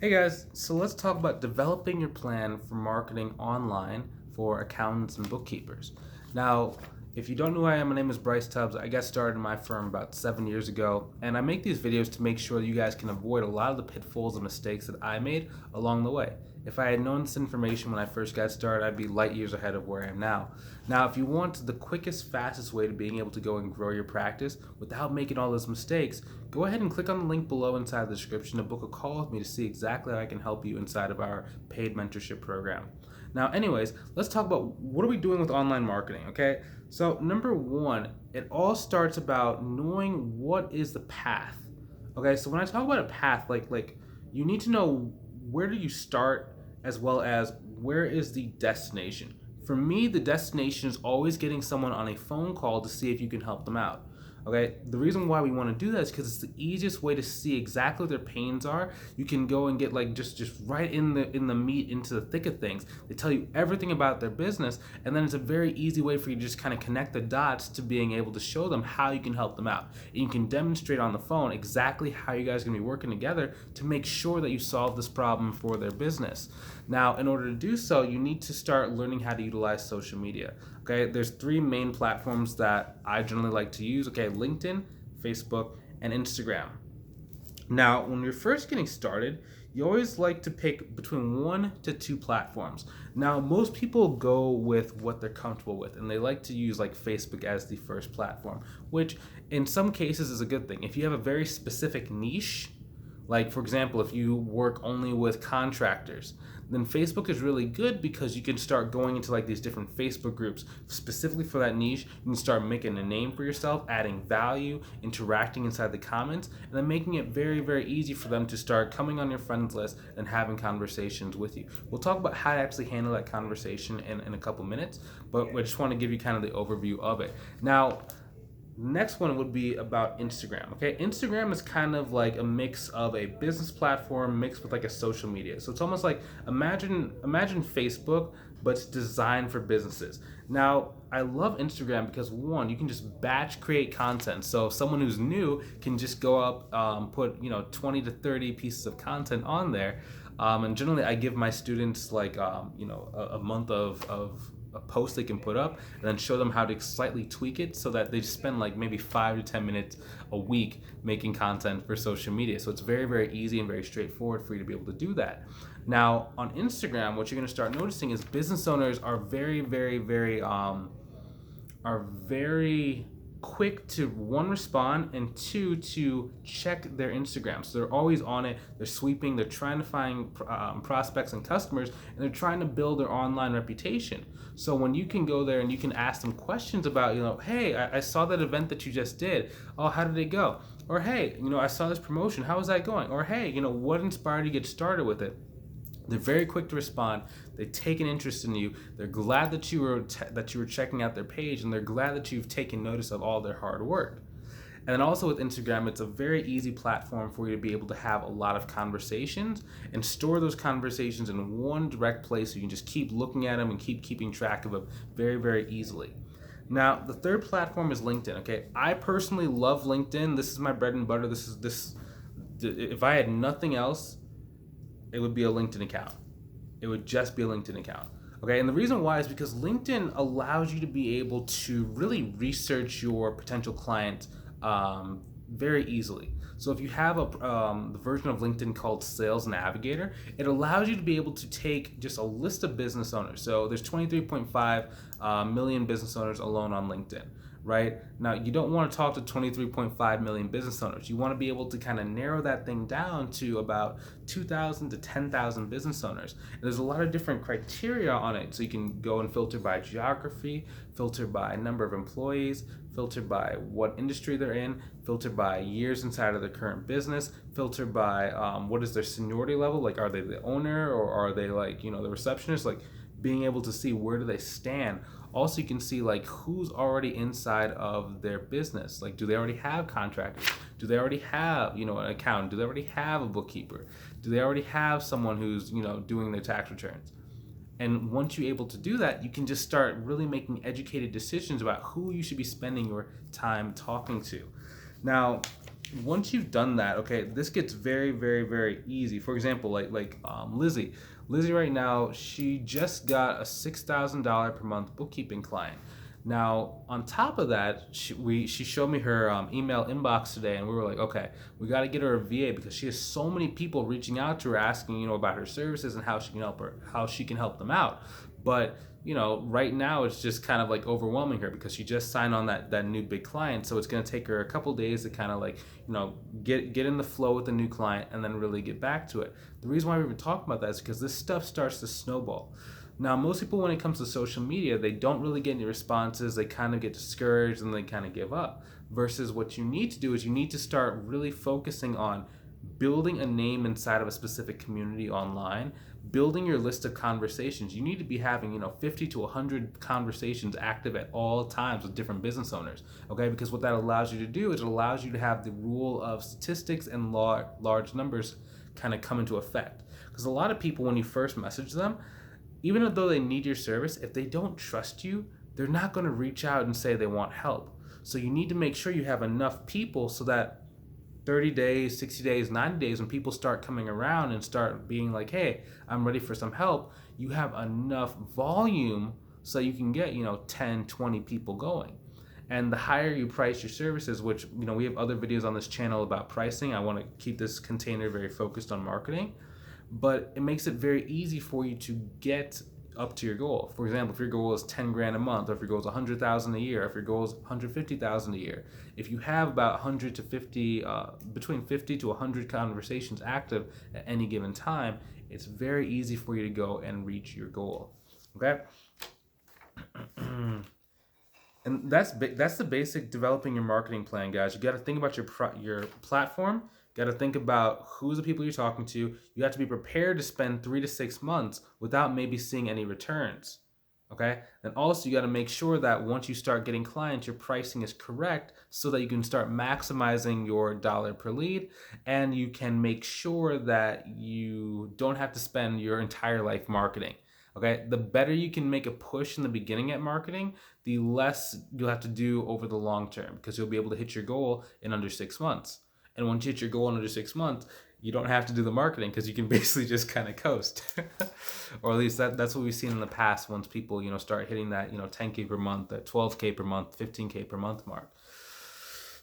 Hey guys, so let's talk about developing your plan for marketing online for accountants and bookkeepers. Now, if you don't know who I am, my name is Bryce Tubbs. I got started in my firm about 7 years ago, and I make these videos to make sure that you guys can avoid a lot of the pitfalls and mistakes that I made along the way. If I had known this information when I first got started, I'd be light years ahead of where I am now. Now, if you want the quickest, fastest way to being able to go and grow your practice without making all those mistakes, go ahead and click on the link below inside the description to book a call with me to see exactly how I can help you inside of our paid mentorship program. Now, anyways, let's talk about what are we doing with online marketing, okay? So, number one, it all starts about knowing what is the path. Okay, so when I talk about a path, like you need to know where do you start as well as where is the destination. For me, the destination is always getting someone on a phone call to see if you can help them out. Okay, the reason why we want to do that is because it's the easiest way to see exactly what their pains are. You can go and get like just right in the meat, into the thick of things. They tell you everything about their business, and then it's a very easy way for you to just kind of connect the dots to being able to show them how you can help them out. And you can demonstrate on the phone exactly how you guys are going to be working together to make sure that you solve this problem for their business. Now, in order to do so, you need to start learning how to utilize social media. Okay, there's three main platforms that I generally like to use. Okay, LinkedIn, Facebook, and Instagram. Now, when you're first getting started, you always like to pick between 1 to 2 platforms. Now, most people go with what they're comfortable with, and they like to use like Facebook as the first platform, which in some cases is a good thing. If you have a very specific niche, like for example, if you work only with contractors, then Facebook is really good because you can start going into like these different Facebook groups specifically for that niche. You can start making a name for yourself, adding value, interacting inside the comments, and then making it very, very easy for them to start coming on your friends list and having conversations with you. We'll talk about how to actually handle that conversation in a couple minutes, but we just want to give you kind of the overview of it. Now, next one would be about Instagram. Okay, Instagram is kind of like a mix of a business platform mixed with like a social media. So it's almost like imagine Facebook, but it's designed for businesses. Now, I love Instagram because one, you can just batch create content. So someone who's new can just go up, put 20 to 30 pieces of content on there, and generally I give my students like a month of a post they can put up and then show them how to slightly tweak it so that they spend like maybe 5 to 10 minutes a week making content for social media. So it's very, very easy and very straightforward for you to be able to do that. Now on Instagram, what you're going to start noticing is business owners are very, very, very quick to one, respond, and two, to check their Instagram. So they're always on it, they're sweeping, they're trying to find prospects and customers, and they're trying to build their online reputation. So when you can go there and you can ask them questions about, hey, I saw that event that you just did. Oh, how did it go? Or hey, I saw this promotion. How is that going? Or hey, what inspired you to get started with it? They're very quick to respond. They take an interest in you. They're glad that you were checking out their page, and they're glad that you've taken notice of all their hard work. And then also with Instagram, it's a very easy platform for you to be able to have a lot of conversations and store those conversations in one direct place so you can just keep looking at them and keeping track of them very, very easily. Now, the third platform is LinkedIn. Okay, I personally love LinkedIn. This is my bread and butter. If I had nothing else, it would be a LinkedIn account. It would just be a LinkedIn account. Okay, and the reason why is because LinkedIn allows you to be able to really research your potential client very easily. So if you have the version of LinkedIn called Sales Navigator, it allows you to be able to take just a list of business owners. So there's 23.5 million business owners alone on LinkedIn. Right? Now, you don't want to talk to 23.5 million business owners. You want to be able to kind of narrow that thing down to about 2,000 to 10,000 business owners. And there's a lot of different criteria on it. So you can go and filter by geography, filter by number of employees, filter by what industry they're in, filter by years inside of their current business, filter by what is their seniority level, like are they the owner or are they like, the receptionist, like being able to see where do they stand. Also, you can see like who's already inside of their business. Like, do they already have contractors? Do they already have, an accountant? Do they already have a bookkeeper? Do they already have someone who's, doing their tax returns? And once you're able to do that, you can just start really making educated decisions about who you should be spending your time talking to. Now, once you've done that, okay, this gets very, very, very easy. For example, Lizzie. Lizzie right now, she just got a $6,000 per month bookkeeping client. Now, on top of that, she showed me her email inbox today, and we were like, okay, we got to get her a VA because she has so many people reaching out to her asking, about her services and how she can help them out. But right now it's just kind of like overwhelming her because she just signed on that new big client. So it's going to take her a couple days to kind of get in the flow with the new client and then really get back to it. The reason why we were talking about that is because this stuff starts to snowball. Now, most people, when it comes to social media, they don't really get any responses. They kind of get discouraged and they kind of give up. Versus what you need to do is you need to start really focusing on building a name inside of a specific community online, building your list of conversations. You need to be having 50 to 100 conversations active at all times with different business owners, okay? Because what that allows you to do is it allows you to have the rule of statistics and large numbers kind of come into effect. Because a lot of people, when you first message them, even though they need your service, if they don't trust you, they're not going to reach out and say they want help. So you need to make sure you have enough people so that 30 days, 60 days, 90 days, when people start coming around and start being like, hey, I'm ready for some help, you have enough volume so you can get, 10, 20 people going. And the higher you price your services, which, we have other videos on this channel about pricing. I want to keep this container very focused on marketing, but it makes it very easy for you to get up to your goal. For example, if your goal is 10 grand a month, or if your goal is 100,000 a year, or if your goal is 150,000 a year, if you have about 100 to 50, between 50 to 100 conversations active at any given time, it's very easy for you to go and reach your goal. Okay. And that's the basic developing your marketing plan, guys. You got to think about your platform. Got to think about who's the people you're talking to. You have to be prepared to spend 3 to 6 months without maybe seeing any returns. Okay? And also you got to make sure that once you start getting clients, your pricing is correct so that you can start maximizing your dollar per lead, and you can make sure that you don't have to spend your entire life marketing. Okay? The better you can make a push in the beginning at marketing, the less you'll have to do over the long term, because you'll be able to hit your goal in under 6 months. And once you hit your goal in under 6 months, you don't have to do the marketing because you can basically just kind of coast. Or at least that's what we've seen in the past once people, start hitting that, 10K per month, that 12K per month, 15K per month mark.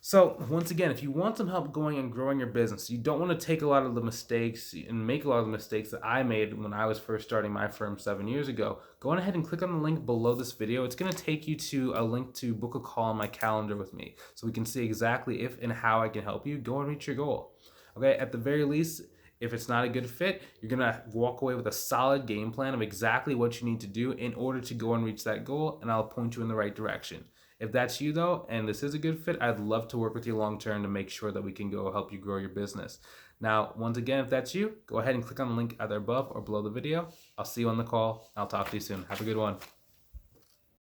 So once again, if you want some help going and growing your business, you don't want to take a lot of the mistakes and make a lot of the mistakes that I made when I was first starting my firm 7 years ago, go on ahead and click on the link below this video. It's going to take you to a link to book a call on my calendar with me so we can see exactly if and how I can help you go and reach your goal. Okay, at the very least, if it's not a good fit, you're going to walk away with a solid game plan of exactly what you need to do in order to go and reach that goal, and I'll point you in the right direction. If that's you though, and this is a good fit, I'd love to work with you long term to make sure that we can go help you grow your business. Now, once again, if that's you, go ahead and click on the link either above or below the video. I'll see you on the call. I'll talk to you soon. Have a good one.